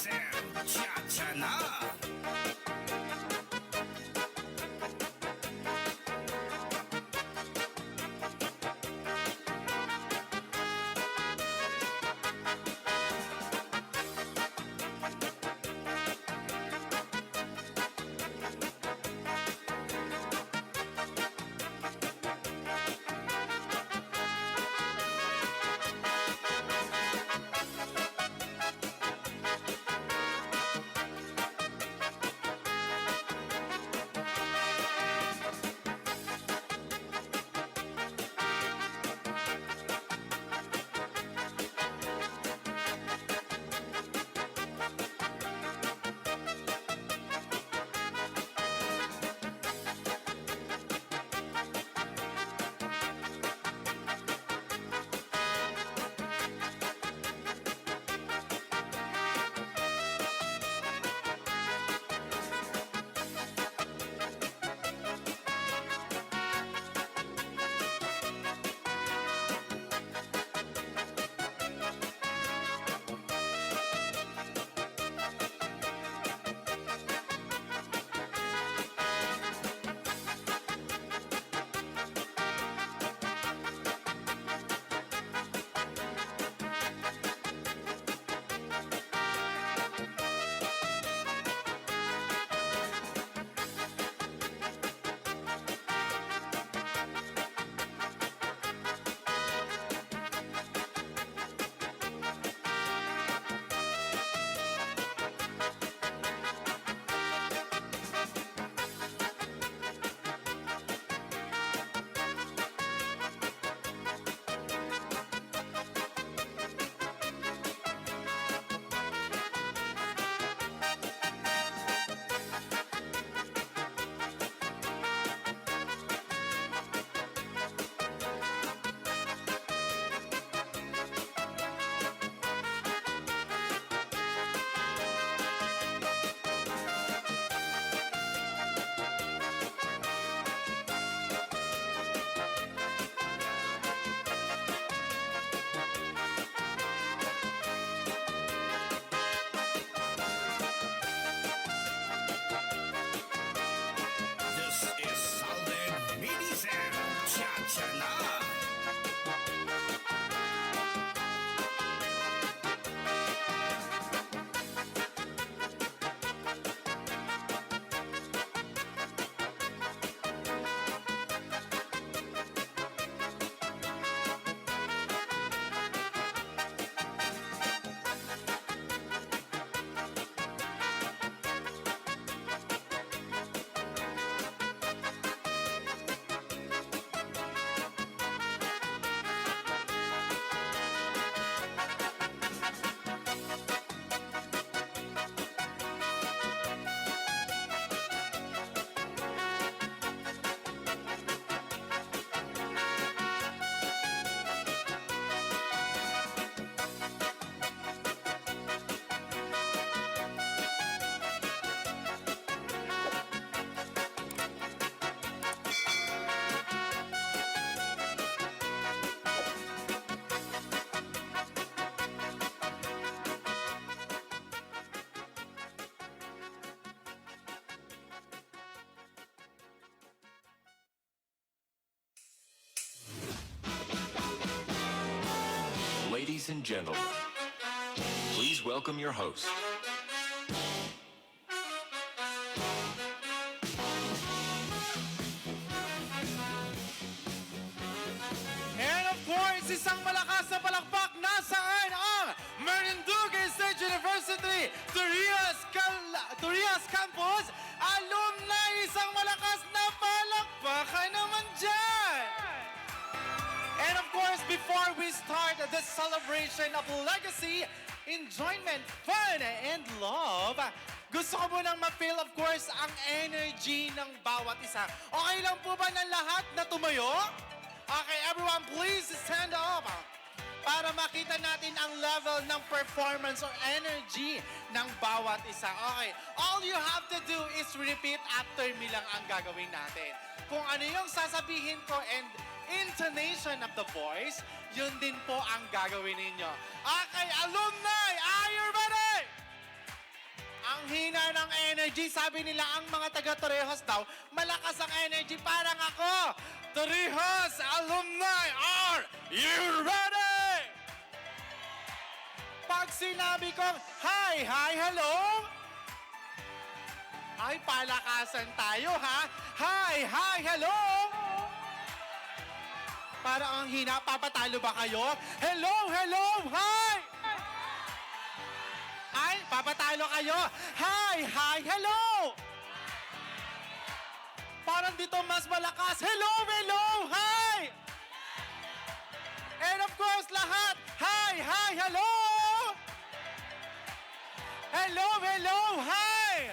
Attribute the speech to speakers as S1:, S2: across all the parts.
S1: Minizem Cha-cha-na. This is Solid Minizem Cha-cha-na.
S2: Ladies and gentlemen, please welcome your host.
S3: And of course, isang malakas na palakpak nasaan ang Marinduque State University Turias Campus Alumni. Isang malakas na palakpakan naman dyan! And of course, before we start this celebration of legacy, enjoyment, fun, and love, gusto ko munang ma-feel, of course, ang energy ng bawat isa. Okay lang po ba ng lahat na tumayo? Okay, everyone, please stand up para makita natin ang level ng performance or energy ng bawat isa. Okay, all you have to do is repeat after me lang ang gagawin natin. Kung ano yung sasabihin ko and intonation of the voice, yun din po ang gagawin ninyo. Okay, alumni, are you ready? Ang hina ng energy. Sabi nila ang mga taga Torrijos daw, malakas ang energy. Parang ako. Torrijos alumni, are you ready? Pag sinabi kong, hi, hello? Ay, palakasan tayo, ha? Hi, hello? Para ang hina, papatalo ba kayo? Hello, hi! Ay, papatalo kayo. Hi, hello! Parang dito mas malakas. Hello, hi! And of course, lahat. Hi, hello! Hello, hi!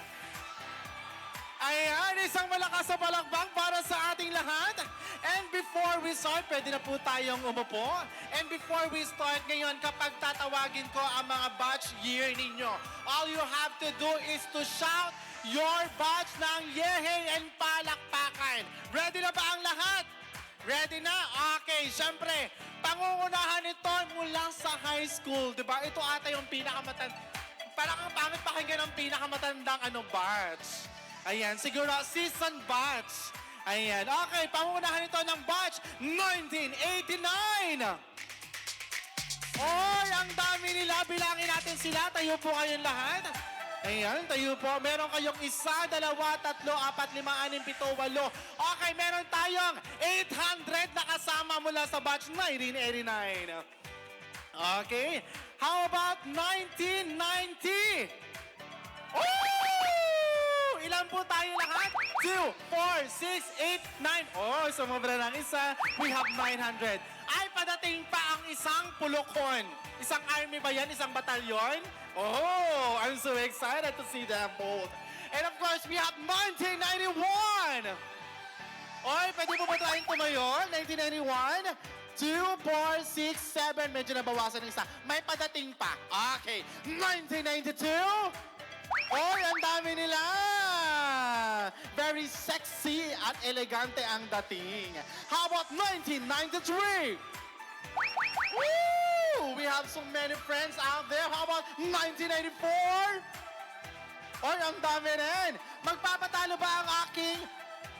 S3: Ayan, isang malakas na palakbang para sa ating lahat. And before we start, pwede na po tayong umupo. And before we start ngayon, kapag tatawagin ko ang mga batch year ninyo, all you have to do is to shout your batch ng yehe and palakpakan. Ready na ba ang lahat? Ready na? Okay, syempre, pangungunahan ito mula sa high school. Diba? Ito ata yung parang ang pangit pakinggan ng pinakamatandang batch. Ayan, siguro season batch. Ayan, okay, pangunahan ito ng batch 1989. Oy, ang dami nila. Bilangin natin sila. Tayo po kayong lahat. Ayan, tayo po. Meron kayong 1, 2, 3, 4, 5, 6, 7, 8. Okay, meron tayong 800 na kasama mula sa batch 1989. Okay, how about 1990? Oh! Ilan po tayo lahat? 2, 4, 6, 8, 9. Oh, sumobra ng isa. We have 900. Ay, padating pa ang isang pulokon. Isang army ba yan? Isang batalyon? Oh, I'm so excited to see them both. And of course, we have 1991. Oy, pwede po ba tayong tumayo? 1991. 2, 4, 6, 7. Medyo nabawasan ng isa. May padating pa. Okay. 1992. Oy, ang dami nila! Very sexy at elegante ang dating. How about 1993? Woo! We have so many friends out there. How about 1994? Oy, ang dami rin. Magpapatalo ba ang aking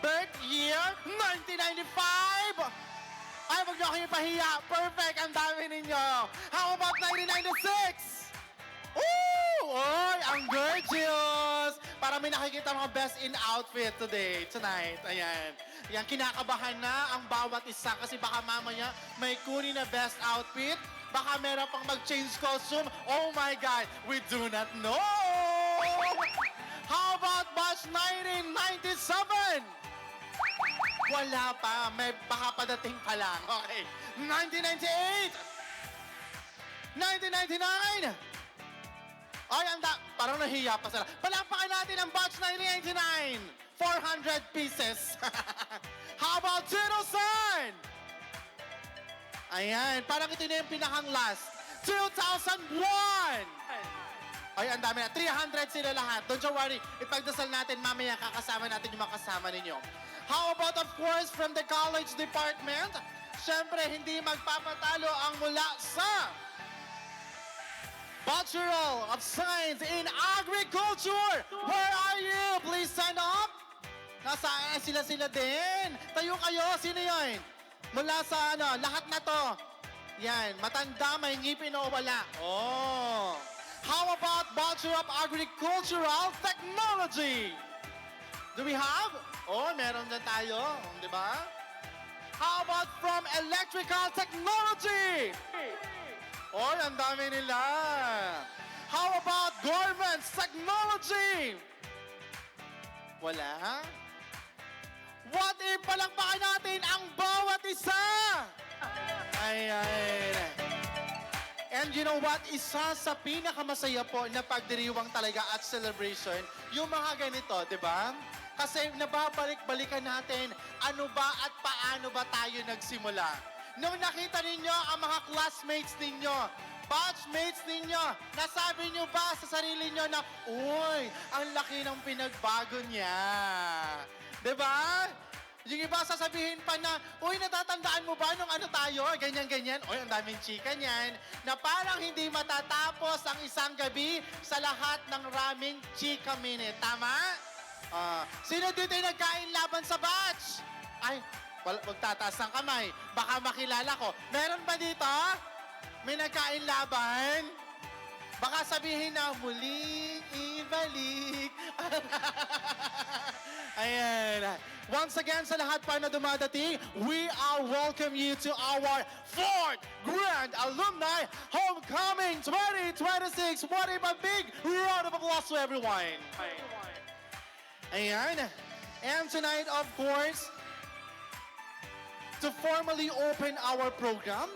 S3: birth year? 1995? Ay, wag niyo akong ipahiya. Perfect, ang dami ninyo. How about 1996? Ooh! Oy, ang gorgeous! Para may nakikita mga best in outfit tonight. Ayan. Ayan, kinakabahan na ang bawat isa kasi baka mamaya may kunin na best outfit. Baka meron pang mag-change costume. Oh my God, we do not know! How about batch 1997? Wala pa. May baka padating pa lang. Okay. 1998! 1999! Ay, parang nahiya pa sila. Palakpakan natin ang batch 1999. 400 pieces. How about 2000? Ayan, parang ito na yung pinakang last. 2001. Ay, ang dami na. 300 sila lahat. Don't you worry. Ipagdasal natin, mamaya kakasama natin yung mga kasama ninyo. How about, of course, from the college department? Siyempre, hindi magpapatalo ang mula sa Bachelor of Science in Agriculture! Where are you? Please stand up! Nasaan sila din? Tayo kayo, sino yun? Mula sa lahat na to. Yan, matanda, may ngipin o wala. Oh! How about Bachelor of Agricultural Technology? Do we have? Oh, meron na tayo. Di ba? How about from Electrical Technology? Oh, ang dami nila. How about Government Technology? Wala. What if palakpakan natin ang bawat isa? Ay. And you know what? Isa sa pinakamasaya po na pagdiriwang talaga at celebration, yung mga ganito, di ba? Kasi nababalik-balikan natin ano ba at paano ba tayo nagsimula. Nung nakita ninyo ang mga classmates ninyo, batchmates ninyo, nasabi nyo ba sa sarili nyo na, uy, ang laki ng pinagbago niya. Diba? Yung iba sasabihin pa na, uy, natatandaan mo ba nung ano tayo? Ganyan-ganyan. Uy, ang daming chika niyan. Na parang hindi matatapos ang isang gabi sa lahat ng raming chika minute. Tama? Sino dito yung nagkain laban sa batch? Ay, magtataas ng kamay. Baka makilala ko. Meron ba dito? May nagkain laban? Baka sabihin na, muling ibalik. Ayan. Once again, sa lahat pa na dumadating, we are welcome you to our 4th Grand Alumni Homecoming 2026. What a big round of applause to everyone. Ayan. And tonight, of course, to formally open our program,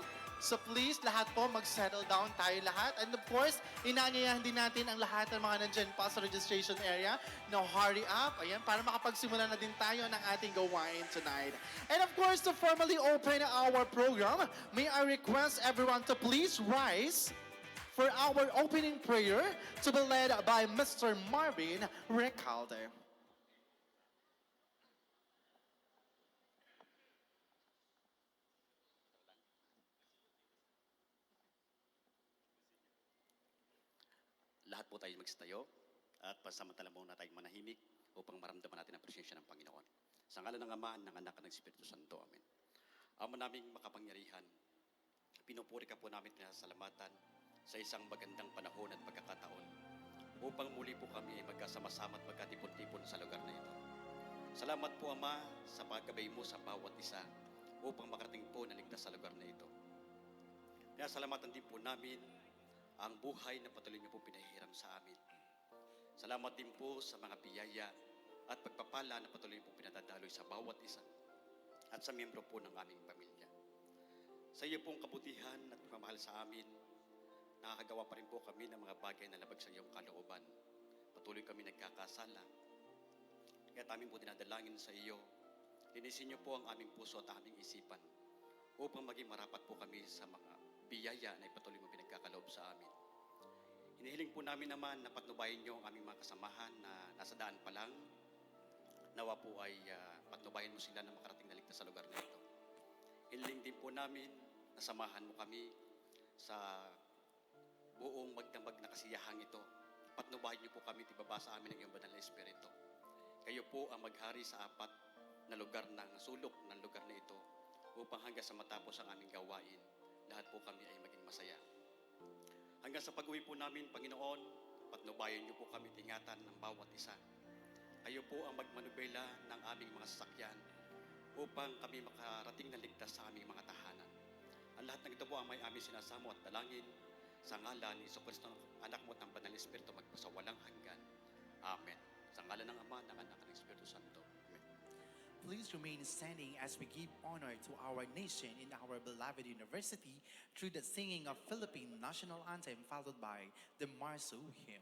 S3: so please, lahat po, mag-settle down tayo lahat. And of course, inaanyayahan din natin ang lahat ng mga nandyan pa sa registration area. Now, hurry up. Ayan, para makapagsimula na din tayo ng ating gawain tonight. And of course, to formally open our program, may I request everyone to please rise for our opening prayer to be led by Mr. Marvin Recalde.
S4: Lahat po tayo magsitayo at pansamantala muna tayong manahimik upang maramdaman natin ang presensya ng Panginoon. Sa ngalan ng Ama, ng Anak, at ng Espiritu Santo. Amen. Ama naming makapangyarihan, pinupuri ka po namin salamatan sa isang magandang panahon at pagkakataon upang muli po kami ay magkasama-sama at magkatipon-tipon sa lugar na ito. Salamat po, Ama, sa paggabay mo sa bawat isa upang makarating po na ligtas sa lugar na ito. Kaya salamatan din po namin ang buhay na patuloy niyo po pinahihiram sa amin. Salamat din po sa mga biyaya at pagpapala na patuloy po pinadadaloy sa bawat isa at sa miyembro po ng aming pamilya. Sa iyo pong kabutihan at pagmamahal sa amin, nakakagawa pa rin po kami ng mga bagay na labag sa iyong kalooban. Patuloy kami nagkakasala. Kaya amin po dinadalangin sa iyo, linisin niyo po ang aming puso at aming isipan upang maging marapat po kami sa mga biyaya na ipatuloy mo pinagkakaloob sa amin. Hinihiling po namin naman na patnubayan niyo ang aming mga kasamahan na nasa daan pa lang. Nawa po ay patnubayan mo sila na makarating na ligtas sa lugar na ito. Hinihiling din po namin na samahan mo kami sa buong magdamag na kasiyahang ito. Patnubayan niyo po kami, tibaba sa amin ng iyong banal na Espiritu. Kayo po ang maghari sa 4 na lugar ng sulok ng lugar na ito upang hanggang sa matapos ang aming gawain, lahat po kami ay maging masaya. Hanggang sa pag-uwi po namin, Panginoon, patnubayan niyo po kami, tingatan ng bawat isa. Kayo po ang magmanubela ng aming mga sasakyan upang kami makarating na ligtas sa aming mga tahanan. Ang lahat ng ito po ang may aming sinasamo at dalangin sa ngalan ni Jesucristo, anak mo at ng Banal na Espiritu, magpasawalang hanggan. Amen. Sa ngalan ng Ama, ng Anak, at ng Espiritu Santo.
S3: Please remain standing as we give honor to our nation in our beloved university through the singing of Philippine National Anthem followed by the Marso hymn.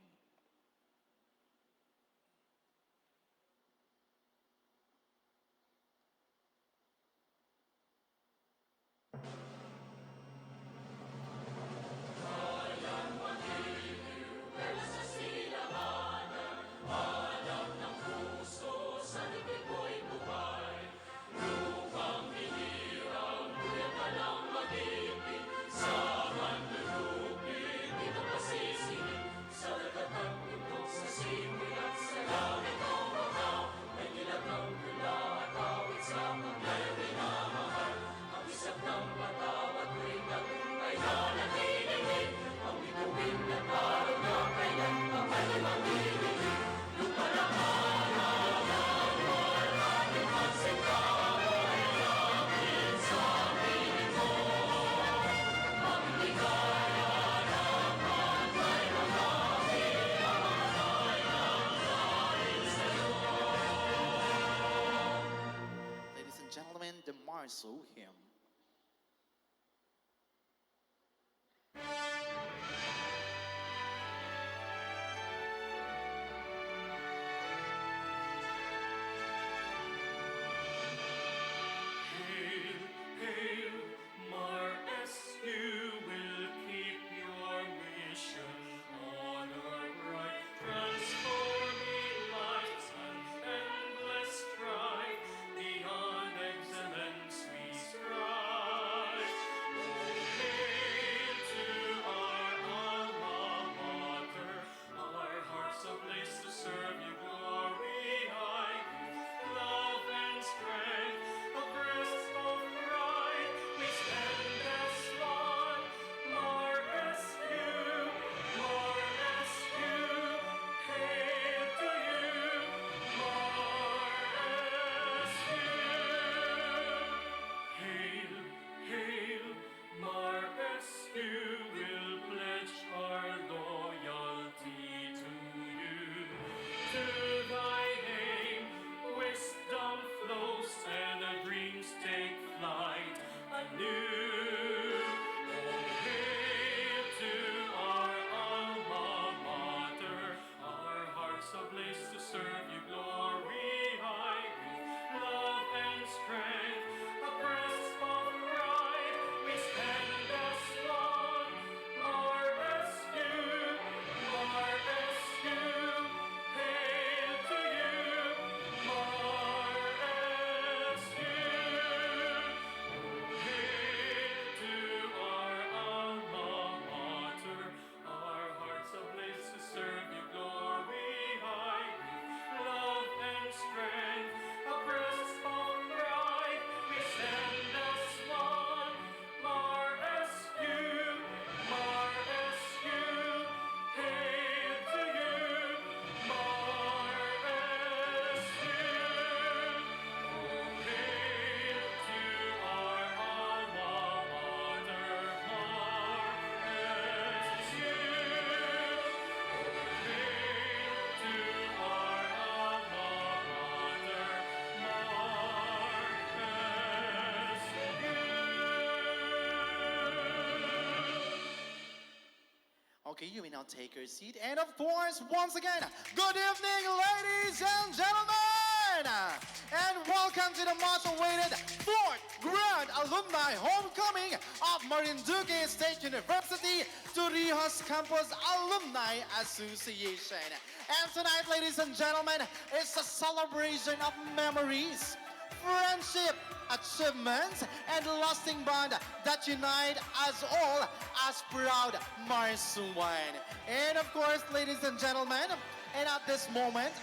S3: Ladies and gentlemen, the Marso hymn.
S5: Hail, Mar S, you will keep your mission honor bright, transforming lives and endless strife. The
S3: Okay, you may now take your seat. And of course, once again, good evening, ladies and gentlemen! And welcome to the much-awaited 4th Grand Alumni Homecoming of Marinduque State University Torrijos Campus Alumni Association. And tonight, ladies and gentlemen, is a celebration of memories, friendship, achievements, and lasting bond that unite us all as proud Marsuan. And of course, ladies and gentlemen, and at this moment,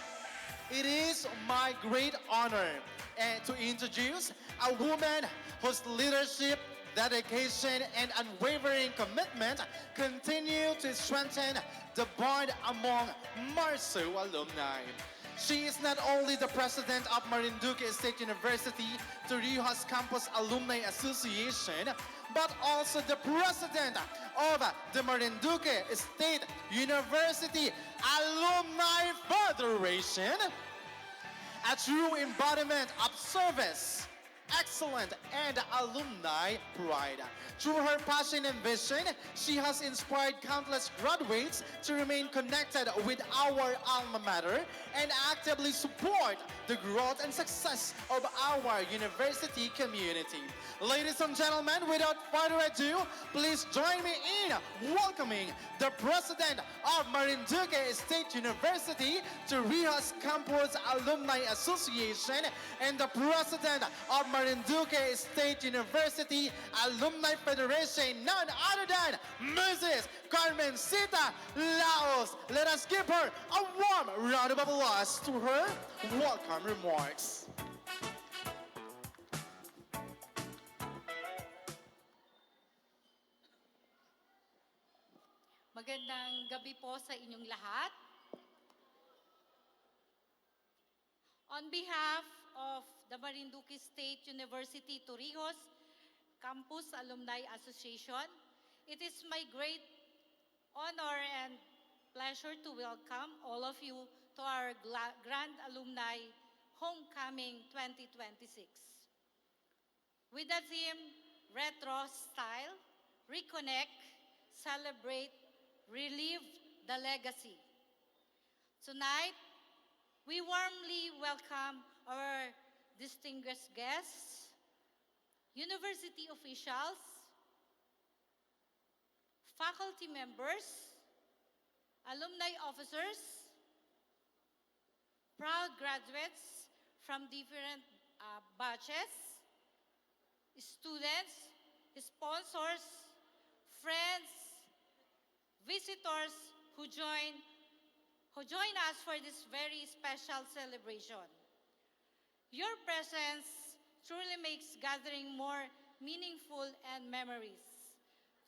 S3: it is my great honor to introduce a woman whose leadership, dedication, and unwavering commitment continue to strengthen the bond among Marsu alumni. She is not only the president of Marinduque State University Torrijos Campus Alumni Association, but also the president of the Marinduque State University Alumni Federation, a true embodiment of service, excellence, and alumni pride. Through her passion and vision, she has inspired countless graduates to remain connected with our alma mater and actively support the growth and success of our university community. Ladies and gentlemen, without further ado, please join me in welcoming the president of Marinduque State University Torrijos Campus Alumni Association and the president of Marinduque State University Alumni Federation, none other than Mrs. Carmencita Laos. Let us give her a warm round of applause to her welcome remarks.
S6: Magandang gabi po sa inyong lahat. On behalf of the Marinduque State University Torrijos Campus Alumni Association, it is my great honor and pleasure to welcome all of you to our Grand Alumni Homecoming 2026. With the theme, Retro Style, Reconnect, Celebrate, Relive the Legacy. Tonight, we warmly welcome our distinguished guests, university officials, faculty members, alumni officers, proud graduates from different batches, students, sponsors, friends, visitors who join us for this very special celebration. Your presence truly makes gathering more meaningful and memories.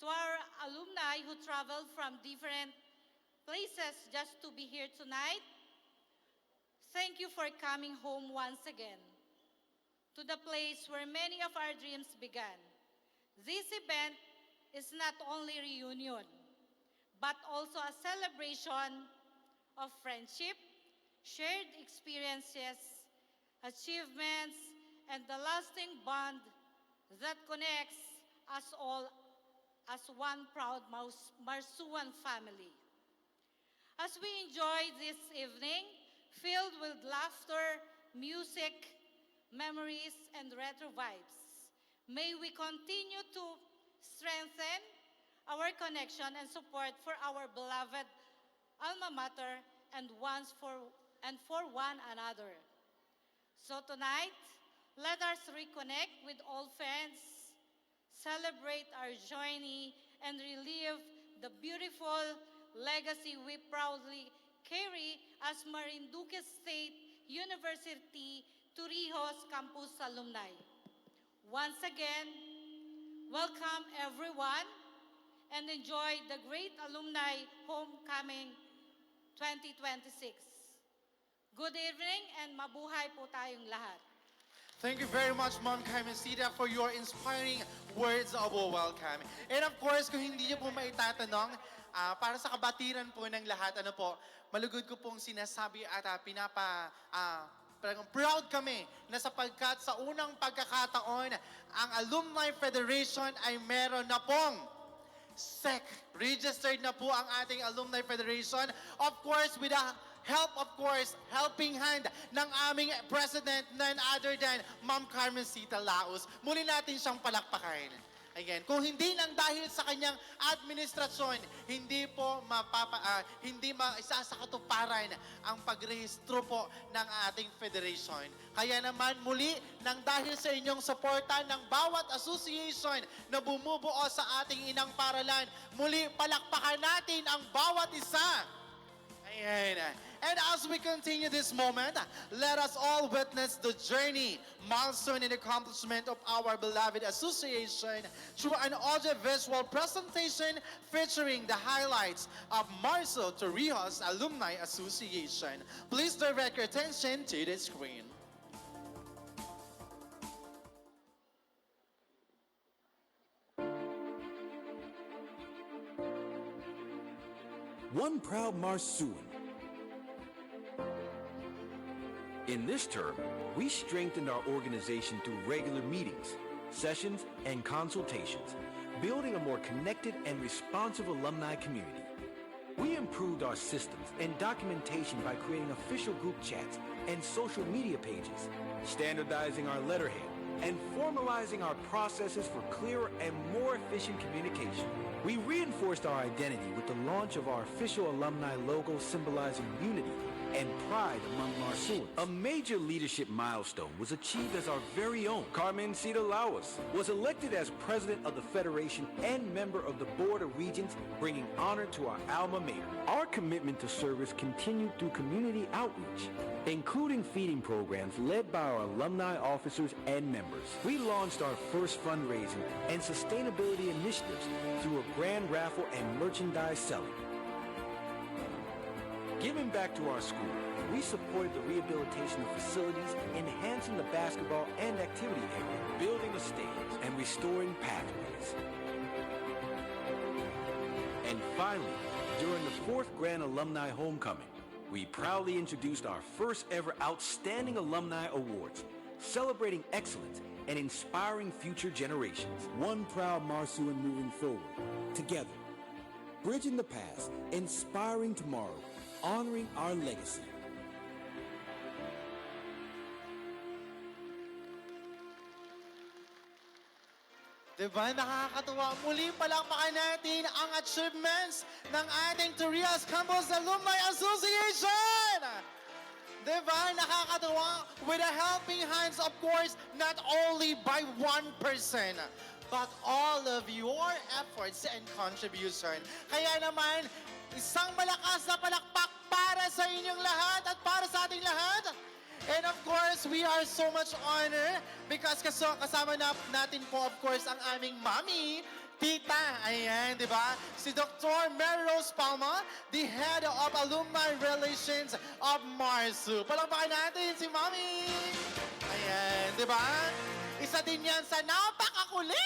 S6: To our alumni who traveled from different places just to be here tonight, thank you for coming home once again to the place where many of our dreams began. This event is not only reunion, but also a celebration of friendship, shared experiences, achievements, and the lasting bond that connects us all as one proud Marsuan family. As we enjoy this evening, filled with laughter, music, memories, and retro vibes, may we continue to strengthen our connection and support for our beloved alma mater and for one another. So tonight, let us reconnect with old friends, celebrate our journey, and relive the beautiful legacy we proudly carry as Marinduque State University Torrijos Campus alumni. Once again, welcome everyone and enjoy the great Alumni Homecoming 2026. Good evening and mabuhay po tayong lahat.
S3: Thank you very much, Ma'am Carmencita, for your inspiring words of welcome. And of course, kung hindi niyo po maitatanong, para sa kabatiran po ng lahat, malugod ko pong sinasabi at proud kami na sapagkat sa unang pagkakataon, ang Alumni Federation ay meron na pong SEC. Registered na po ang ating Alumni Federation. Of course, with the help, of course, helping hand ng aming President, none other than Ma'am Carmencita Laos. Muli natin siyang palakpakan. Again, kung hindi lang dahil sa kanyang administrasyon, hindi po hindi maisasakatuparan ang pagrehistro po ng ating federation. Kaya naman muli, nang dahil sa inyong suporta ng bawat association na bumubuo sa ating inang paralan, muli palakpakan natin ang bawat isa. Ayan. And as we continue this moment, let us all witness the journey, milestone, and accomplishment of our beloved association through an audiovisual presentation featuring the highlights of Marcel Torrijos Alumni Association. Please direct your attention to the screen.
S7: One proud Marsuan.
S2: In this term, we strengthened our organization through regular meetings, sessions, and consultations, building a more connected and responsive alumni community. We improved our systems and documentation by creating official group chats and social media pages, standardizing our letterhead, and formalizing our processes for clearer and more efficient communication. We reinforced our identity with the launch of our official alumni logo symbolizing unity and pride among Marsuans. A major leadership milestone was achieved as our very own Carmencita Laos was elected as president of the Federation and member of the Board of Regents, bringing honor to our alma mater. Our commitment to service continued through community outreach, including feeding programs led by our alumni officers and members. We launched our first fundraising and sustainability initiatives through a grand raffle and merchandise selling. Giving back to our school, we supported the rehabilitation of facilities, enhancing the basketball and activity area, building a stage, and restoring pathways. And finally, during the 4th Grand Alumni Homecoming, we proudly introduced our first ever Outstanding Alumni Awards, celebrating excellence and inspiring future generations.
S7: One proud Marsuan moving forward. Together. Bridging the past, inspiring tomorrow, honoring our legacy.
S3: Diba? Nakakatuwa. Muli palakpakan natin ang achievements ng ating Torrijos Campus Alumni Association! Diba? Nakakatuwa. With the helping hands, of course, not only by one person, but all of your efforts and contribution. Kaya naman, isang malakas na palakpak para sa inyong lahat at para sa ating lahat. And of course, we are so much honored because kasama natin po, of course, ang aming mami, tita, ayan, di ba? Si Dr. Mary Rose Palma, the head of Alumni Relations of Marsu. Palakpakan natin si mami. Ayan, di ba? Isa din yan sa napakakulit.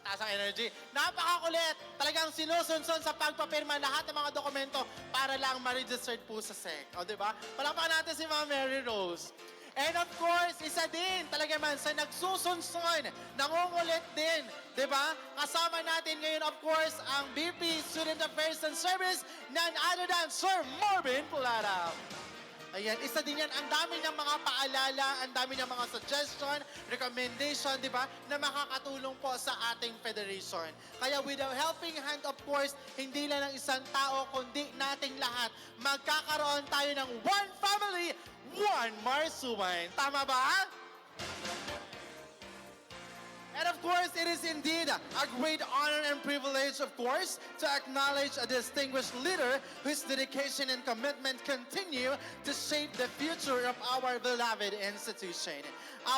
S3: Taas ang energy. Napakakulit. Talagang sinusunson sa pagpapirma lahat ng mga dokumento para lang ma-registered po sa SEC. O, di ba? Palakpakan natin si Ma'am Mary Rose. And of course, isa din talaga man sa nagsusunson, nangungulit din, di ba? Kasama natin ngayon, of course, ang VP Student Affairs and Service, none other than Sir Marvin Plata. Ayan, isa din yan. Ang dami ng mga paalala, ang dami ng mga suggestion, recommendation, di ba, na makakatulong po sa ating federation. Kaya with a helping hand, of course, hindi lang ng isang tao, kundi nating lahat. Magkakaroon tayo ng one family, one Marsuan. Tama ba? And of course, it is indeed a great honor and privilege, of course, to acknowledge a distinguished leader whose dedication and commitment continue to shape the future of our beloved institution.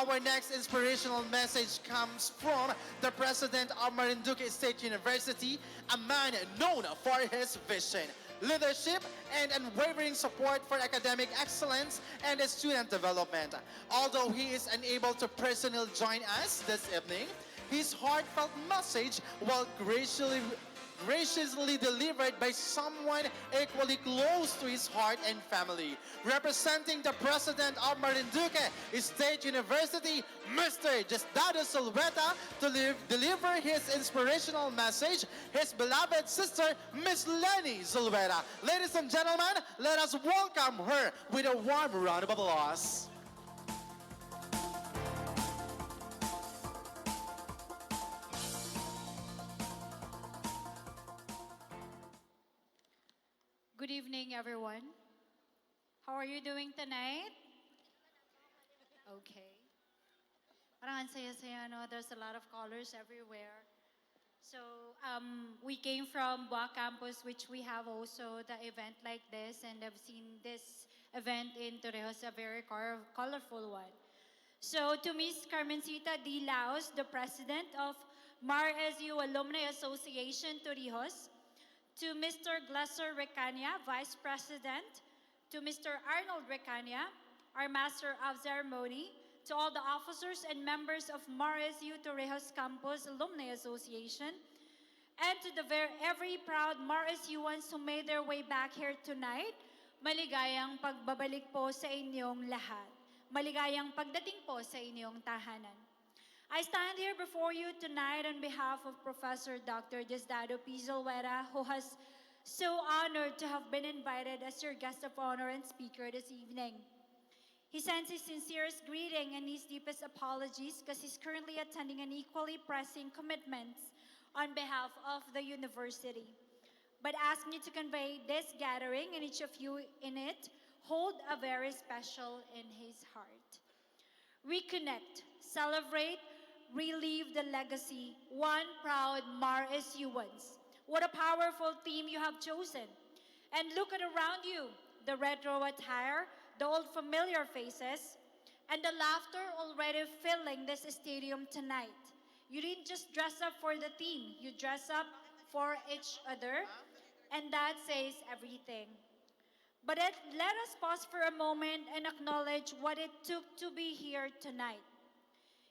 S3: Our next inspirational message comes from the president of Marinduque State University, a man known for his vision, leadership, and unwavering support for academic excellence and student development. Although he is unable to personally join us this evening, his heartfelt message will graciously delivered by someone equally close to his heart and family. Representing the President of Marinduque State University, Mr. Diosdado Zulueta, to deliver his inspirational message, his beloved sister, Miss Lenny Zulueta. Ladies and gentlemen, let us welcome her with a warm round of applause.
S8: Good evening, everyone. How are you doing tonight? Okay. Parang ang saya-saya, no? There's a lot of colors everywhere. So, we came from Boa Campus, which we have also the event like this, and I've seen this event in Torrijos, a very colorful one. So, to Ms. Carmencita D. Laos, the President of MAR-SU Alumni Association Torrijos, to Mr. Glesser Recania, Vice President, to Mr. Arnold Recania, our Master of Ceremony, to all the officers and members of MAR-SU Torrijos Campus Alumni Association, and to every proud MAR-SUans who made their way back here tonight, maligayang pagbabalik po sa inyong lahat. Maligayang pagdating po sa inyong tahanan. I stand here before you tonight on behalf of Professor Dr. Diosdado P. Zulueta, who has so honored to have been invited as your guest of honor and speaker this evening. He sends his sincerest greeting and his deepest apologies because he's currently attending an equally pressing commitments on behalf of the university. But ask me to convey this gathering and each of you in it hold a very special in his heart. Reconnect, celebrate, relive the legacy, one proud MAR-SUans. What a powerful theme you have chosen. And look at around you, the retro attire, the old familiar faces, and the laughter already filling this stadium tonight. You didn't just dress up for the team, you dress up for each other, and that says everything. But let us pause for a moment and acknowledge what it took to be here tonight.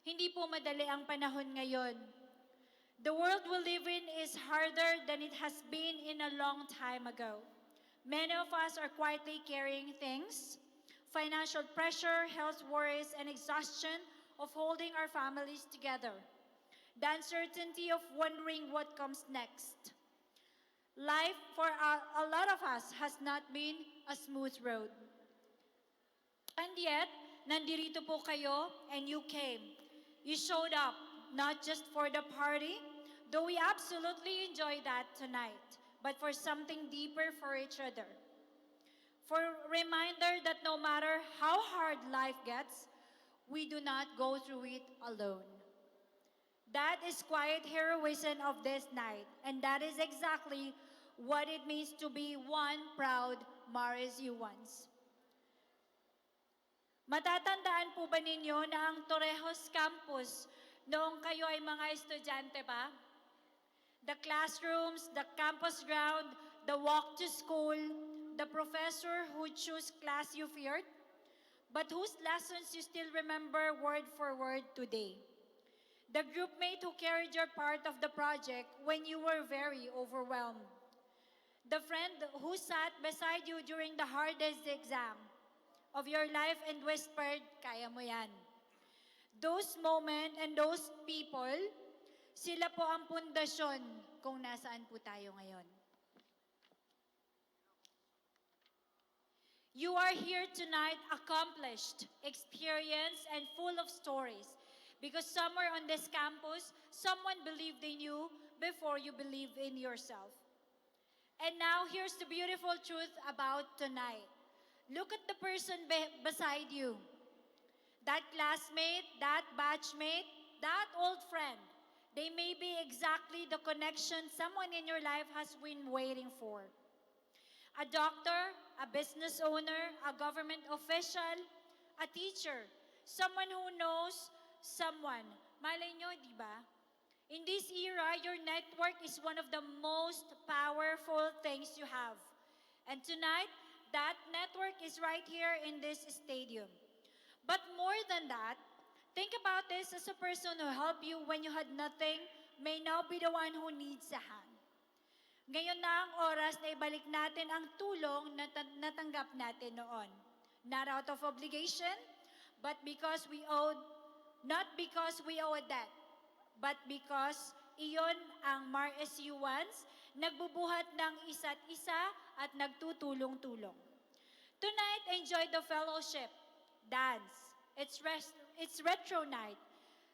S8: Hindi po madali ang panahon ngayon. The world we live in is harder than it has been in a long time ago. Many of us are quietly carrying things, financial pressure, health worries, and exhaustion of holding our families together. The uncertainty of wondering what comes next. Life for a lot of us has not been a smooth road. And yet, nandito po kayo and you came. You showed up, not just for the party, though we absolutely enjoy that tonight, but for something deeper for each other. For a reminder that no matter how hard life gets, we do not go through it alone. That is quiet heroism of this night, and that is exactly what it means to be one proud MAR-SUans. Matatandaan po ba ninyo na ang Torrijos Campus noong kayo ay mga estudyante pa? The classrooms, the campus ground, the walk to school, the professor who chose class you feared, but whose lessons you still remember word for word today. The groupmate who carried your part of the project when you were very overwhelmed. The friend who sat beside you during the hardest exam of your life and whispered, kaya mo yan. Those moments and those people, sila po ang pundasyon kung nasaan po tayo ngayon. You are here tonight accomplished, experienced, and full of stories because somewhere on this campus, someone believed in you before you believed in yourself. And now here's the beautiful truth about tonight. Look at the person beside you. That classmate, that batchmate, that old friend. They may be exactly the connection someone in your life has been waiting for. A doctor, a business owner, a government official, a teacher, someone who knows someone. Malay nyo, di ba? In this era, your network is one of the most powerful things you have. And tonight, that network is right here in this stadium. But more than that, think about this as a person who helped you when you had nothing may now be the one who needs a hand. Ngayon na ang oras na ibalik natin ang tulong na natanggap natin noon. Not out of obligation, but because we owed, not because we owe a debt, but because iyon ang MarSU wants, nagbubuhat ng isa't isa at nagtutulong-tulong. Tonight, enjoy the fellowship, dance. It's retro night.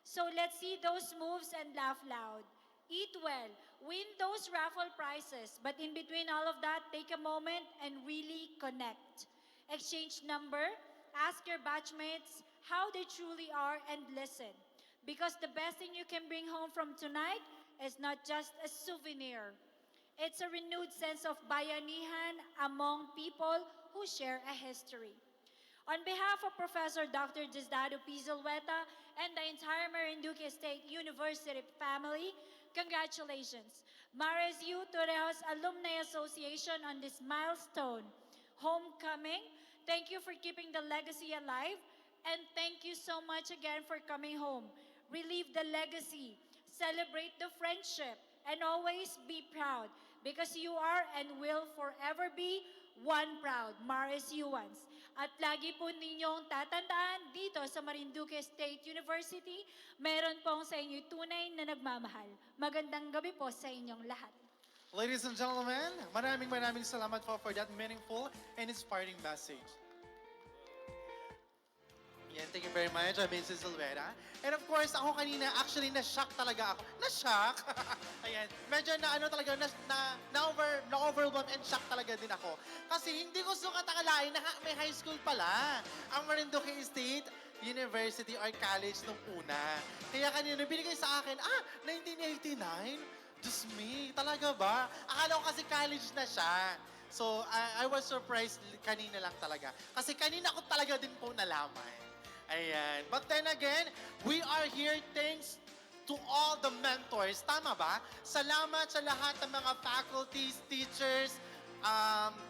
S8: So let's see those moves and laugh loud. Eat well, win those raffle prizes, but in between all of that, take a moment and really connect. Exchange number, ask your batchmates how they truly are, and listen. Because the best thing you can bring home from tonight is not just a souvenir. It's a renewed sense of bayanihan among people who share a history. On behalf of Professor Dr. Diosdado P. Zulueta and the entire Marinduque State University family, congratulations. MarSU Torrijos Alumni Association on this milestone. Homecoming, thank you for keeping the legacy alive, and thank you so much again for coming home. Relive the legacy, celebrate the friendship, and always be proud because you are and will forever be one proud MarSUans. At lagi po ninyong tatandaan dito sa Marinduque State University, meron pong sa inyo tunay na nagmamahal. Magandang gabi po sa inyong lahat.
S3: Ladies and gentlemen, maraming salamat po for that meaningful and inspiring message. Yan, thank you very much, Mrs. Zulueta. And of course, ako kanina, actually, na-shock talaga ako. Na-shock? Ayan, medyo na-overwhelm and shock talaga din ako. Kasi hindi ko sukat akalain na may high school pala ang Marinduque State University or College nung una. Kaya kanina, binigay sa akin, 1989? Diyos me, talaga ba? Akala ko kasi college na siya. So, I was surprised kanina lang talaga. Kasi kanina ko talaga din po nalaman. Ayan. But then again, we are here thanks to all the mentors. Tama ba? Salamat sa lahat ng mga faculties, teachers,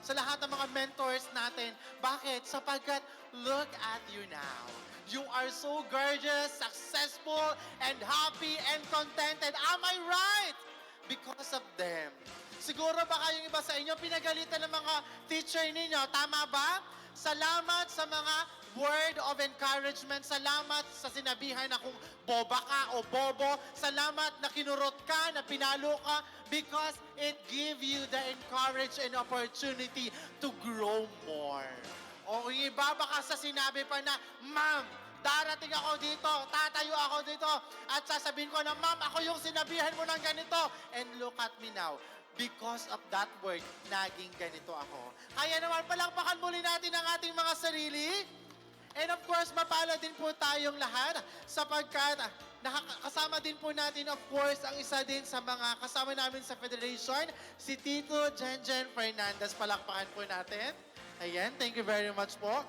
S3: sa lahat ng mga mentors natin. Bakit? Sapagkat look at you now. You are so gorgeous, successful, and happy and contented. Am I right? Because of them. Siguro baka yung iba sa inyo pinagalitan ng mga teacher ninyo. Tama ba? Salamat sa mga word of encouragement. Salamat sa sinabihan na kung boba ka o bobo. Salamat na kinurot ka, na pinalo ka because it give you the encourage and opportunity to grow more. O yung iba baka sa sinabi pa na, Ma'am, darating ako dito, tatayo ako dito, at sasabihin ko na, Ma'am, ako yung sinabihan mo ng ganito. And look at me now. Because of that word, naging ganito ako. Kaya naman, palakpakan muli natin ang ating mga sarili. And of course, mapala din po tayong lahat sapagkat nakakasama din po natin, of course, ang isa din sa mga kasama namin sa Federation, si Tito Jenjen Fernandez. Palakpakan po natin. Ayan, thank you very much po.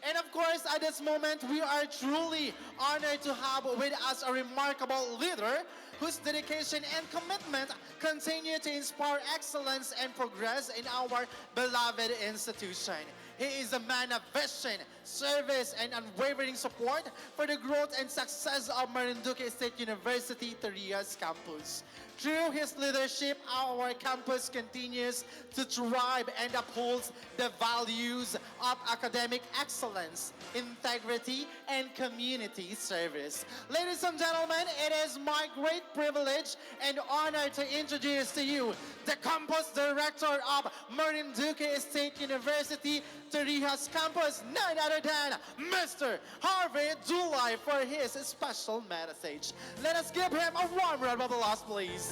S3: And of course, at this moment, we are truly honored to have with us a remarkable leader whose dedication and commitment continue to inspire excellence and progress in our beloved institution. He is a man of vision, service, and unwavering support for the growth and success of Marinduque State University Torrijos campus. Through his leadership, our campus continues to thrive and upholds the values of academic excellence, integrity, and community service. Ladies and gentlemen, it is my great privilege and honor to introduce to you the campus director of Marinduque State University Torrijos campus, none other than Mr. Harvey Dulay for his special message. Let us give him a warm round of applause, please.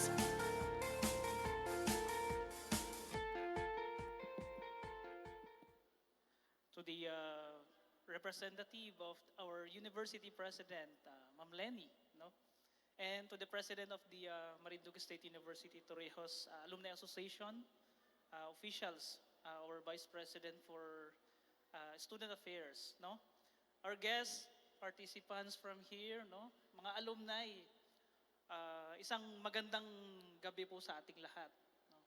S9: To the representative of our university president, Ma'am Lenny, no? And to the president of the Marinduque State University Torrijos Alumni Association, officials, our vice president for student affairs, no? Our guests, participants from here, no? Mga alumni, isang magandang gabi po sa ating lahat. No?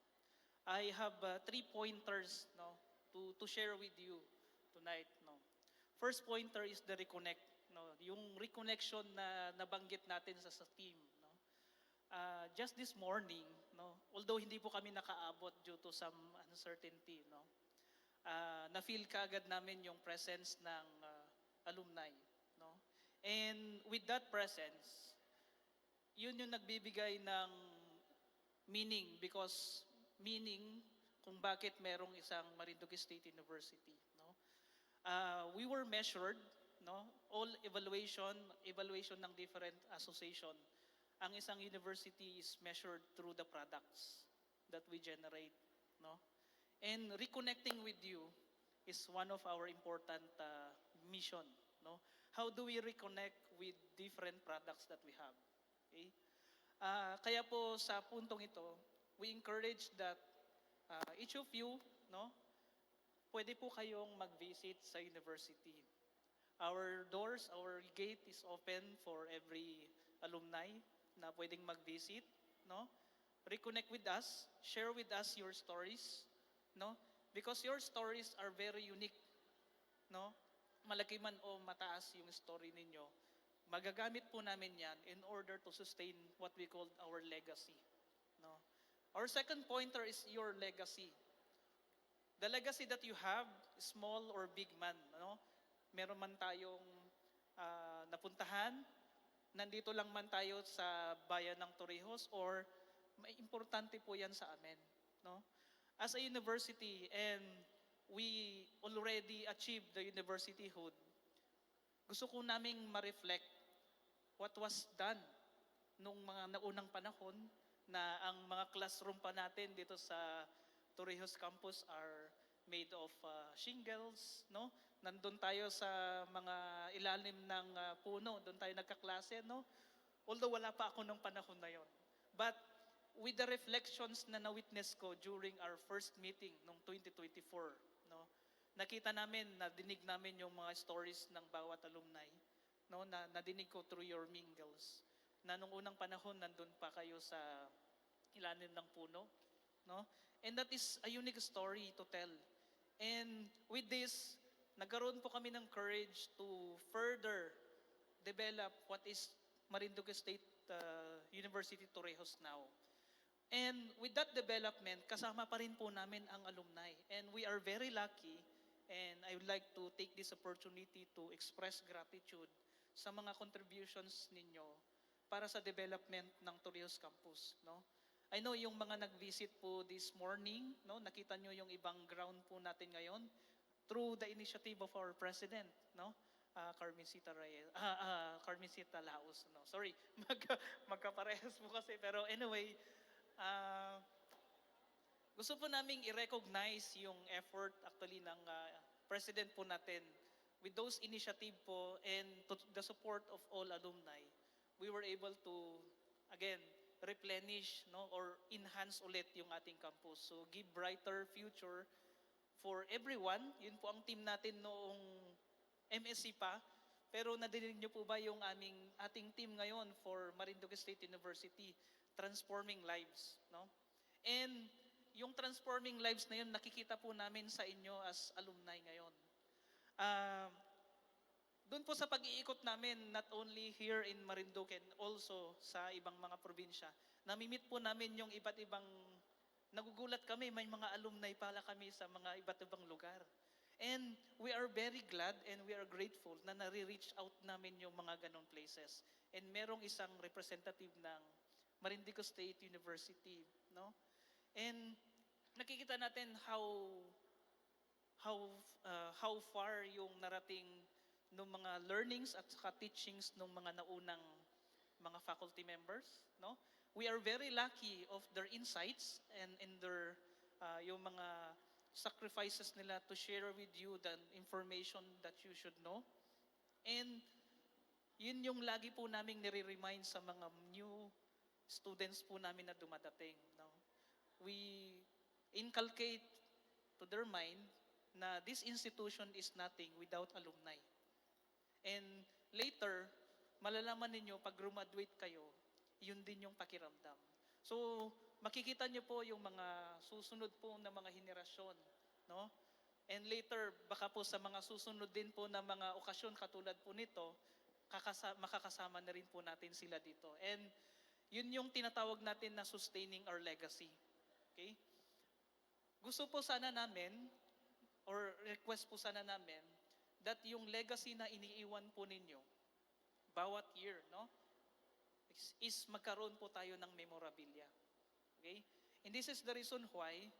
S9: I have 3 pointers, no, to share with you tonight. No? First pointer is the reconnect. No? Yung reconnection na nabanggit natin sa team. No? Just this morning, no? Although hindi po kami nakaabot due to some uncertainty, no? Na-feel kaagad namin yung presence ng alumni, no? And with that presence, yun yung nagbibigay ng meaning kung bakit merong isang Marinduque State University, no? We were measured, no? All evaluation ng different association. Ang isang university is measured through the products that we generate, no? And reconnecting with you is one of our important mission, no? How do we reconnect with different products that we have? Okay? Kaya po sa puntong ito, we encourage that each of you, no, pwede po kayong mag-visit sa university. Our doors, our gate is open for every alumni na pwedeng mag-visit, no? Reconnect with us, share with us your stories, no? Because your stories are very unique, no? Malaki man o mataas yung story ninyo, magagamit po namin yan in order to sustain what we call our legacy, no? Our second pointer is your legacy. The legacy that you have, small or big man, no? Meron man tayong napuntahan, nandito lang man tayo sa bayan ng Torrijos, or may importante po yan sa amin, no? As a university, and we already achieved the universityhood, gusto ko naming ma-reflect what was done nung mga naunang panahon na ang mga classroom pa natin dito sa Torrijos campus are made of shingles, no? Nandun tayo sa mga ilalim ng puno, doon tayo nagkaklase, no? Although wala pa ako nung panahon na yon. But with the reflections na na-witness ko during our first meeting noong 2024, no? Nakita namin, nadinig namin yung mga stories ng bawat alumni, no? Na nadinig ko through your mingles. Na nung unang panahon nandun pa kayo sa ilalim ng puno, no? And that is a unique story to tell. And with this, nagkaroon po kami ng courage to further develop what is Marinduque State University Torrijos now. And with that development, kasama pa rin po namin ang alumni. And we are very lucky, and I would like to take this opportunity to express gratitude sa mga contributions ninyo para sa development ng Torrijos campus, no? I know yung mga nag-visit po this morning, no, nakita nyo yung ibang ground po natin ngayon through the initiative of our president, no? Carmencita Reyes, Carmencita Laos, no. Sorry, magkaparehas po kasi, pero anyway, gusto po naming i-recognize yung effort actually ng president po natin with those initiative po, and to the support of all alumni. We were able to again replenish, no, or enhance ulit yung ating campus. So give brighter future for everyone. Yun po ang team natin noong MSc pa. Pero nadinig niyo po ba yung ating team ngayon for Marinduque State University, transforming lives, no? And yung transforming lives na yun, nakikita po namin sa inyo as alumni ngayon. Doon po sa pag-iikot namin, not only here in Marinduque and also sa ibang mga probinsya, namimit po namin yung iba't ibang, nagugulat kami, may mga alumni pala kami sa mga iba't ibang lugar. And we are very glad and we are grateful na nare-reach out namin yung mga ganong places. And merong isang representative ng Marinduque State University, no? And nakikita natin how far yung narating ng mga learnings at saka teachings ng mga naunang mga faculty members, no? We are very lucky of their insights and in their yung mga sacrifices nila to share with you the information that you should know. And yun yung lagi po naming nire-remind sa mga new students po namin na dumadating, no? We inculcate to their mind na this institution is nothing without alumni. And later, malalaman ninyo pag graduate kayo, yun din yung pakiramdam. So, makikita nyo po yung mga susunod po na mga henerasyon, no? And later, baka po sa mga susunod din po na mga okasyon katulad po nito, makakasama na rin po natin sila dito. And Yun yung tinatawag natin na sustaining our legacy. Okay? Gusto po sana namin, or request po sana namin, that yung legacy na iniiwan po ninyo, bawat year, no? Is magkaroon po tayo ng memorabilia. Okay? And this is the reason why,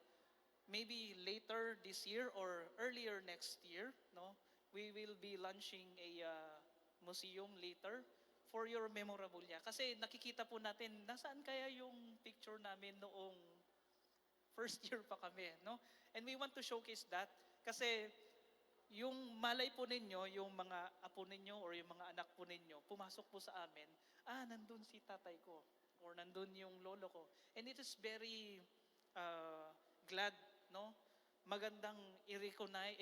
S9: maybe later this year or earlier next year, no, we will be launching a museum later for your memorabilia. Kasi nakikita po natin, nasaan kaya yung picture namin noong first year pa kami, no? And we want to showcase that kasi yung malay po ninyo, yung mga apo ninyo or yung mga anak po ninyo, pumasok po sa amin, nandun si tatay ko or nandun yung lolo ko. And it is very glad, no? Magandang i-recognize,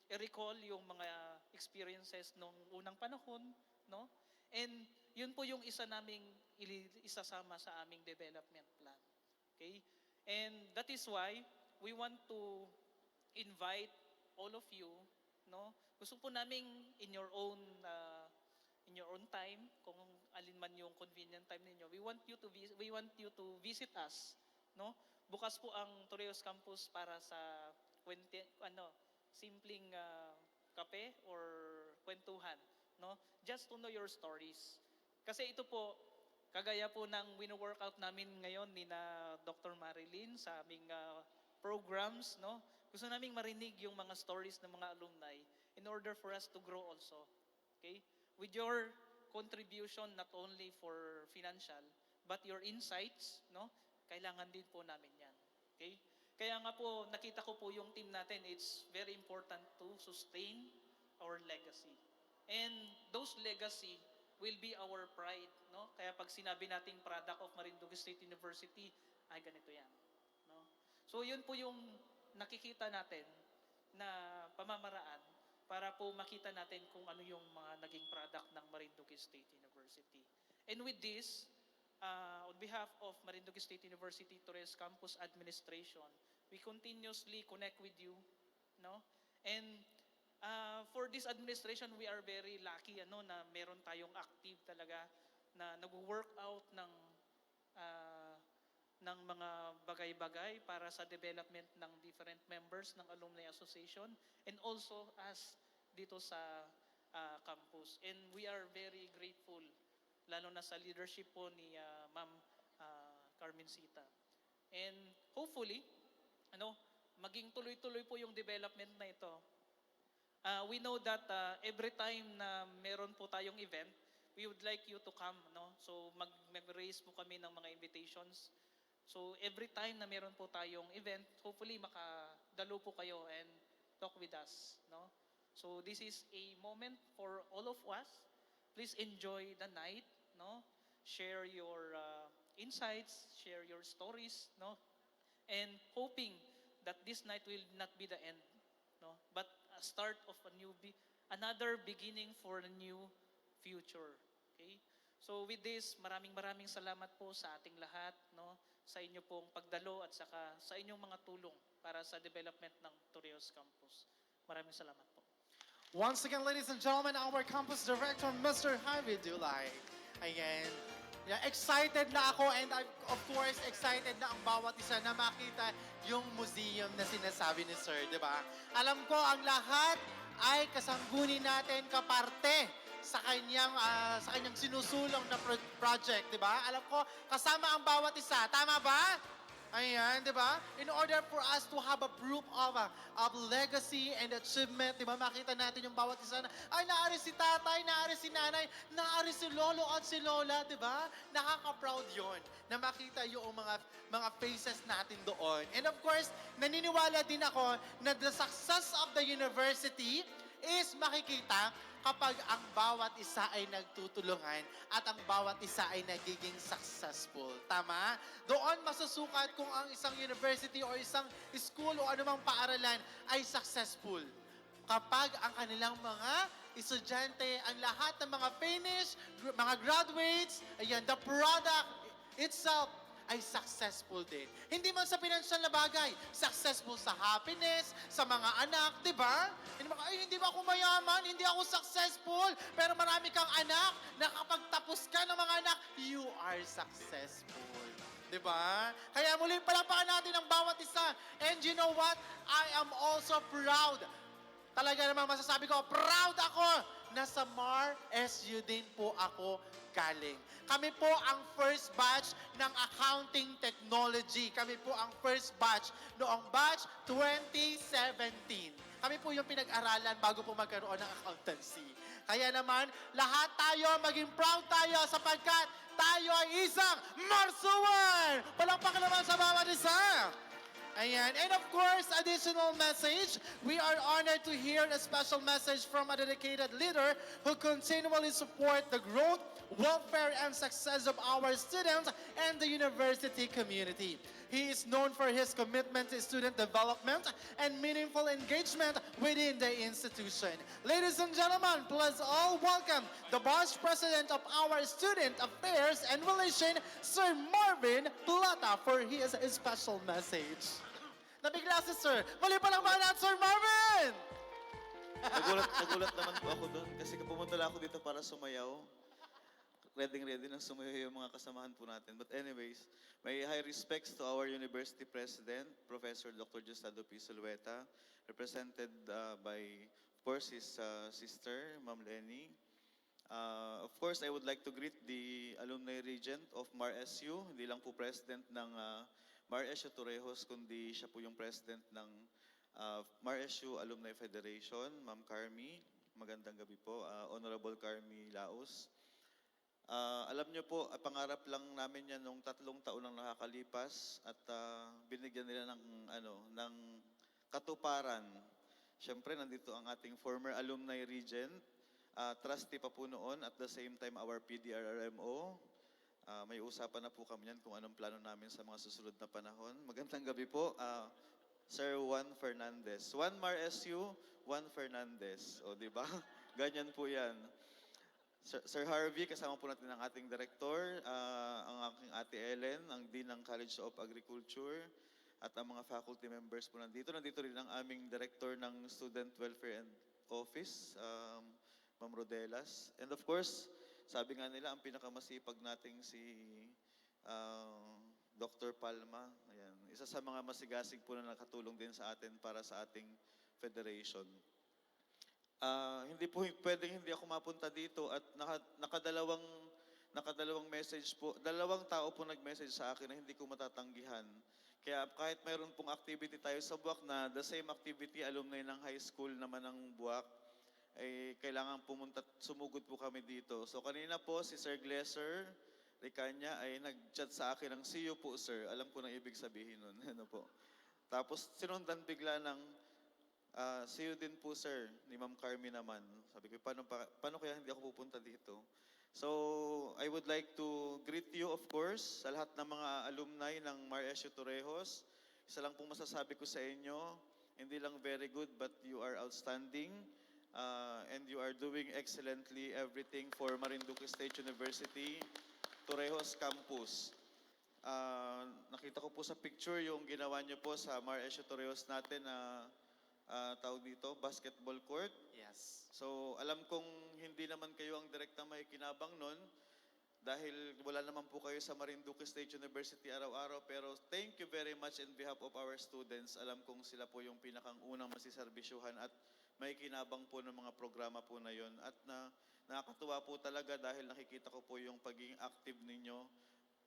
S9: i-recall yung mga experiences nung unang panahon, no? And yun po yung isa naming isasama sa aming development plan. Okay? And that is why we want to invite all of you, no? Gusto po naming in your own time, kung alin man yung convenient time ninyo, we want you to visit us, no? Bukas po ang Torreos Campus para sa simpleng kape or kwentuhan, no? Just to know your stories. Kasi ito po, kagaya po ng wino-workout namin ngayon ni na Dr. Marilyn sa aming programs, no? Gusto naming marinig yung mga stories ng mga alumni in order for us to grow also. Okay? With your contribution not only for financial, but your insights, no? Kailangan din po namin yan. Okay? Kaya nga po, nakita ko po yung team natin, it's very important to sustain our legacy. And those legacy will be our pride, no? Kaya pag sinabi nating product of Marinduque State University, ay ganito yan, no? So yun po yung nakikita natin na pamamaraan para po makita natin kung ano yung mga naging product ng Marinduque State University. And with this, on behalf of Marinduque State University Torres Campus Administration, we continuously connect with you, no? And for this administration, we are very lucky na meron tayong active talaga na nag-workout ng mga bagay-bagay para sa development ng different members ng Alumni Association and also as dito sa campus. And we are very grateful, lalo na sa leadership po ni Ma'am Carmencita. And hopefully, maging tuloy-tuloy po yung development na ito. We know that every time na meron po tayong event, we would like you to come, no? So mag-raise po kami ng mga invitations. So every time na meron po tayong event, hopefully makadalo po kayo and talk with us, no? So this is a moment for all of us. Please enjoy the night, no? Share your insights, share your stories, no? And hoping that this night will not be the end, no? But a start of another beginning for a new future. Okay? So with this, maraming salamat po sa ating lahat, no? Sa inyo pong pagdalo at saka sa inyong mga tulong para sa development ng Torreos Campus. Maraming salamat po.
S3: Once again, ladies and gentlemen, our campus director, Mr. Javi Dulay. Ayan. Yeah, excited na ako and I'm, of course, excited na ang bawat isa na makita yung museum na sinasabi ni Sir, di ba? Alam ko, ang lahat ay kasangguni natin kaparte sa kanyang sinusulong na project, di ba? Alam ko, kasama ang bawat isa. Tama ba? Ayan, di ba? In order for us to have a proof of legacy and achievement, di ba? Makita natin yung bawat isa na, ay, naari si tatay, naari si nanay, naari si lolo at si lola, di ba? Nakaka-proud yon na makita yung mga faces natin doon. And of course, naniniwala din ako na the success of the university is makikita kapag ang bawat isa ay nagtutulungan at ang bawat isa ay nagiging successful. Tama? Doon masusukat kung ang isang university o isang school o anumang paaralan ay successful. Kapag ang kanilang mga estudyante, ang lahat ng mga finish, mga graduates, ayan, the product itself ay successful din. Hindi man sa pinansyal na bagay, successful sa happiness, sa mga anak, di ba? Hindi ba, ay, hindi ba ako mayaman, hindi ako successful, pero marami kang anak, nakapagtapos ka ng mga anak, you are successful. Di ba? Kaya muli palakpakan natin ang bawat isa. And you know what? I am also proud. Talaga namang masasabi ko, proud ako na sa MAR SU din po ako galing. Kami po ang first batch ng accounting technology. Kami po ang first batch noong batch 2017. Kami po yung pinag-aralan bago po magkaroon ng accountancy. Kaya naman, lahat tayo maging proud tayo sapagkat tayo ay isang Marsuan! Palakpakan naman sa bawat isa! Ayan. And of course, additional message, we are honored to hear a special message from a dedicated leader who continually support the growth, welfare, and success of our students and the university community. He is known for his commitment to student development and meaningful engagement within the institution. Ladies and gentlemen, please all welcome the Vice President of our Student Affairs and Relation, Sir Marvin Plata, for his special message. Nabigla si Sir. Muli pa lang ba natin, Sir Marvin?
S10: Nagulat naman po ako doon kasi pumunta lang ako dito para sumayaw. Ready na sumayaw yung mga kasamahan po natin. But anyways, my high respects to our University President, Professor Dr. Justado P. Sulueta, represented by, of course, his sister, Ma'am Lenny. Of course, I would like to greet the Alumni Regent of MAR SU, hindi lang po President ng MAR SU Torrejos, kundi siya po yung President ng MAR SU Alumni Federation, Ma'am Carmi. Magandang gabi po, Honorable Carmi Laos. Alam niyo po, pangarap lang namin yan nung 3 taon lang nakakalipas at binigyan nila ng katuparan. Siyempre, nandito ang ating former alumni regent, trustee pa po noon, at the same time our PDRRMO. May usapan na po kami yan kung anong plano namin sa mga susunod na panahon. Magandang gabi po, Sir Juan Fernandez. Juan MAR SU, Juan Fernandez. O, di ba? Ganyan po yan. Sir Harvey, kasama po natin ang ating director, ang aking ate Ellen, ang Dean ng College of Agriculture, at ang mga faculty members po nandito. Nandito rin ang aming director ng Student Welfare and Office, Ma'am Rodelas. And of course, sabi nga nila, ang pinakamasipag nating si Dr. Palma. Ayan. Isa sa mga masigasig po na nakatulong din sa atin para sa ating federation. Hindi po pwedeng hindi ako mapunta dito at nakadalawang message po. 2 tao po nag-message sa akin na hindi ko matatanggihan. Kaya kahit mayroon pong activity tayo sa Buwak na the same activity, alumni ng high school naman ng Buwak, ay kailangan pumunta, sumugod po kami dito. So kanina po si Sir Glesser Ricanya ay nag-chat sa akin ng see you po sir. Alam ko na ibig sabihin nun. Ano po. Tapos sinundan bigla ng see you din po sir, ni Ma'am Carmi naman. Sabi ko, paano kaya hindi ako pupunta dito? So, I would like to greet you of course, sa lahat ng mga alumni ng MAR SU Torrejos. Isa lang pong masasabi ko sa inyo, hindi lang very good, but you are outstanding. And you are doing excellently everything for Marinduque State University, Torrejos Campus. Nakita ko po sa picture yung ginawa niyo po sa MAR SU Torrejos natin na tawag dito, basketball court.
S3: Yes.
S10: So, alam kong hindi naman kayo ang direktang may kinabang nun dahil wala naman po kayo sa Marinduque State University araw-araw, pero thank you very much in behalf of our students. Alam kong sila po yung pinakang unang masiserbisyuhan at may kinabang po ng mga programa po na yon. At nakakatuwa po talaga dahil nakikita ko po yung pagiging active ninyo,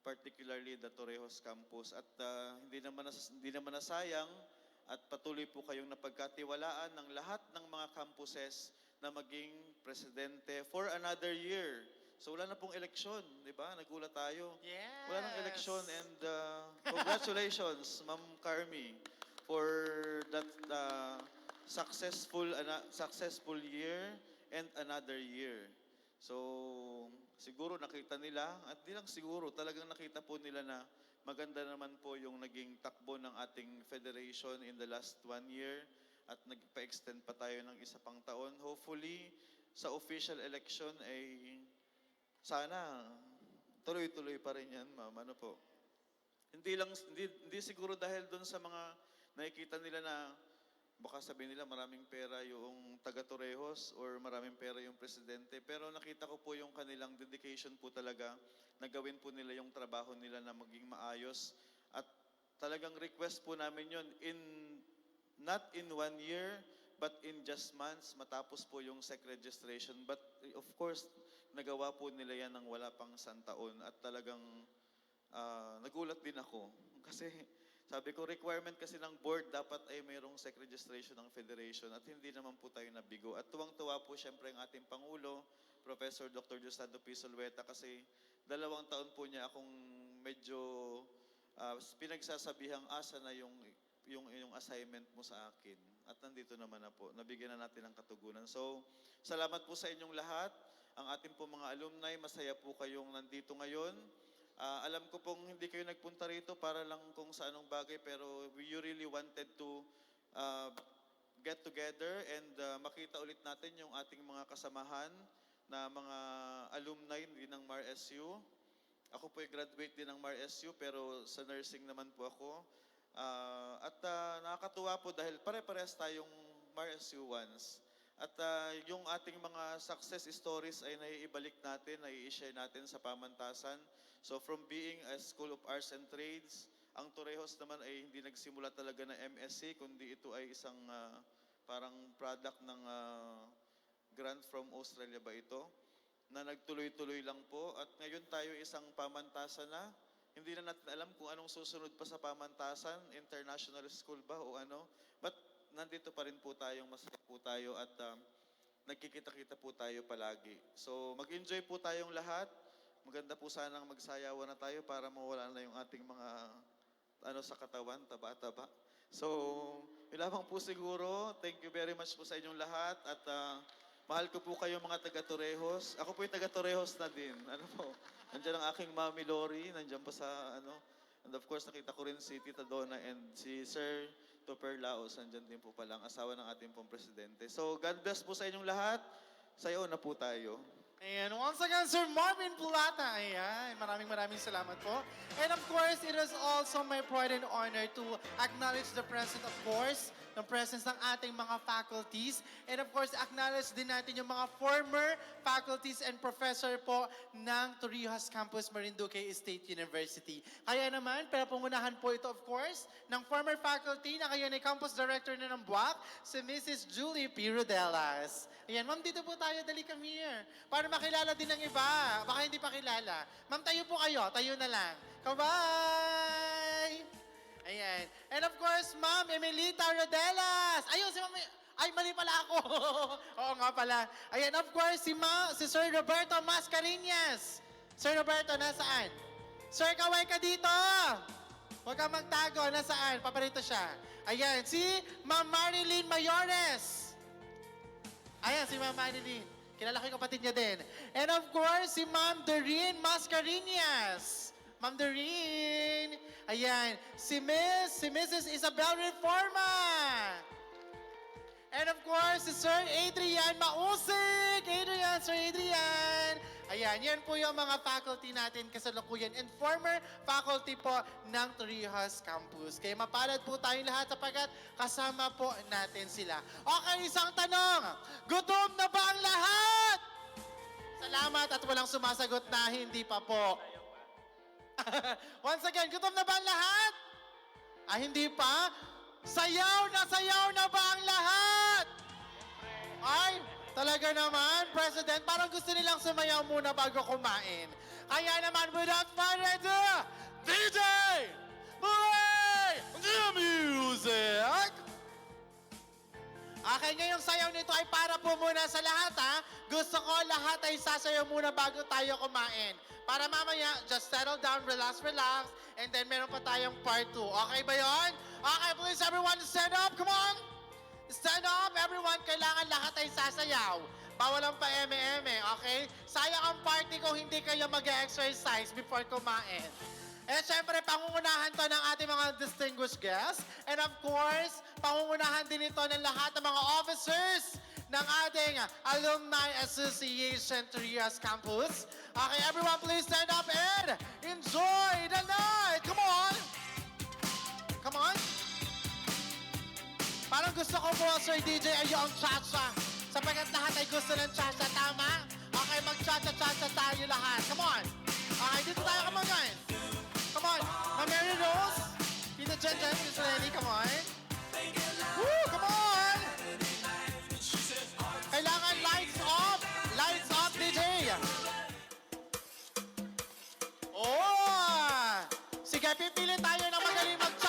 S10: particularly the Torrejos Campus. At hindi naman nasayang at patuloy po kayong napagkatiwalaan ng lahat ng mga campuses na maging presidente for another year. So wala na pong eleksyon, di ba? Nagulat tayo.
S3: Yes.
S10: Wala nang eleksyon and congratulations, Ma'am Carmi, for that successful year and another year. So siguro nakita nila, at di lang siguro, talagang nakita po nila na maganda naman po yung naging takbo ng ating federation in the last 1 year at nagpa-extend pa tayo ng 1 pang taon. Hopefully, sa official election ay sana tuloy-tuloy pa rin yan, ma'am. Ano po? Hindi siguro dahil doon sa mga nakikita nila na baka sabihin nila maraming pera yung taga Torrejos or maraming pera yung presidente. Pero nakita ko po yung kanilang dedication po talaga na gawin po nila yung trabaho nila na maging maayos. At talagang request po namin yun not in 1 year, but in just months, matapos po yung SEC registration. But of course, nagawa po nila yan ng wala pang taon. At talagang nagulat din ako. Kasi sabi ko, requirement kasi ng board, dapat ay mayroong SEC registration ng federation at hindi naman po tayo nabigo. At tuwang-tuwa po siyempre ang ating Pangulo, Professor Dr. Diosdado P. Zulueta, kasi 2 taon po niya akong medyo pinagsasabihan asa na yung assignment mo sa akin. At nandito naman na po, nabigyan na natin ng katugunan. So, salamat po sa inyong lahat. Ang ating po mga alumni, masaya po kayong nandito ngayon. Alam ko pong hindi kayo nagpunta rito para lang kung sa anong bagay, pero you really wanted to get together and makita ulit natin yung ating mga kasamahan na mga alumni din ng MAR-SU. Ako po ay graduate din ng MAR-SU, pero sa nursing naman po ako. At nakakatuwa po dahil pare-parehas tayong MAR-SU once. At yung ating mga success stories ay naiibalik natin, nai-share natin sa pamantasan. So from being a School of Arts and Trades, ang Torrejos naman ay hindi nagsimula talaga na MSc, kundi ito ay isang parang product ng grant from Australia ba ito, na nagtuloy-tuloy lang po. At ngayon tayo isang pamantasan na, hindi na natin alam kung anong susunod pa sa pamantasan, international school ba o ano. But nandito pa rin po tayong masaya po tayo at nagkikita-kita po tayo palagi. So mag-enjoy po tayong lahat. Maganda po sanang magsayawan na tayo para mawala na yung ating mga sa katawan, taba-taba. So, yun lamang po siguro. Thank you very much po sa inyong lahat at mahal ko po kayo mga taga-Torrejos. Ako po yung taga-Torrejos na din. Nandiyan ang aking Mami Lori, nandiyan pa sa And of course, nakita ko rin si Tita Donna and si Sir Tupper Laos. Nandiyan din po pala ang asawa ng ating pong presidente. So, God bless po sa inyong lahat. Sayo na po tayo.
S3: And once again, Sir Marvin Plata. Ayan, maraming salamat po. And of course, it is also my pride and honor to acknowledge the presence, of course, ng presence ng ating mga faculties. And of course, acknowledge din natin yung mga former faculties and professor po ng Torrijos Campus Marinduque State University. Kaya naman, pinapangunahan po ito, of course, ng former faculty na ngayon ay campus director na ng BUAC, si Mrs. Julie P. Rodelas. Ayan, ma'am, dito po tayo, dali kami here. Para makilala din ng iba. Baka hindi pa kilala. Ma'am, tayo po kayo. Tayo na lang. Bye! Ayan. And of course, Ma'am Emelita Rodelas. Ayun, si Ma'am... Ay, mali pala ako. Oo nga pala. Ayan, of course, si Sir Roberto Mascareñas. Sir Roberto, nasaan? Sir, kaway ka dito. Huwag kang magtago. Nasaan? Paparito siya. Ayan, si Ma'am Marilyn Mayores. Ayan, si Ma'am Marilyn. Kilala ko yung kapatid niya din. And of course, si Ma'am Doreen Mascareñas. Ma'am Doreen. Ayan. Si Mrs. Isabel Reforma. And of course, si Sir Adrian Mausig. Sir Adrian. Ayan, yan po yung mga faculty natin kasalukuyan and former faculty po ng Torrijos Campus. Kaya mapalad po tayong lahat sapagkat kasama po natin sila. Okay, isang tanong. Gutom na ba ang lahat? Salamat at walang sumasagot na hindi pa po. Once again, gutom na ba ang lahat? Hindi pa? Sayaw na ba ang lahat? Ay, talaga naman, President, parang gusto nilang sumayaw muna bago kumain. Kaya naman, without further ado, DJ, play the music! Okay, ngayong sayaw nito ay para po muna sa lahat, ha? Gusto ko lahat ay sasayaw muna bago tayo kumain. Para mamaya, just settle down, relax, and then meron pa tayong part 2. Okay ba yon? Okay, please everyone stand up, come on! Stand up, everyone. Kailangan lahat ay sasayaw. Bawal ang pa-eme-eme, okay? Sayang ang party kung hindi kayo mag-exercise before kumain. And syempre, pangungunahan to ng ating mga distinguished guests. And of course, pangungunahan din ito ng lahat ng mga officers ng ating Alumni Association Torrijos Campus. Okay, everyone please stand up and enjoy the night. Come on! Parang gusto ko po, Sir DJ, ay yung cha-cha. Sapagkat lahat ay gusto ng cha-cha, tama? Okay, mag-cha-cha-cha-cha tayo lahat. Come on. Okay, dito tayo. Come on, guys. Come on. Ma'am Mary Rose. Tita Jen Jen, Miss Lenny, come on. Woo, come on. Kailangan lights off. Lights off, DJ. Oh! Sige, pipili tayo na magaling mag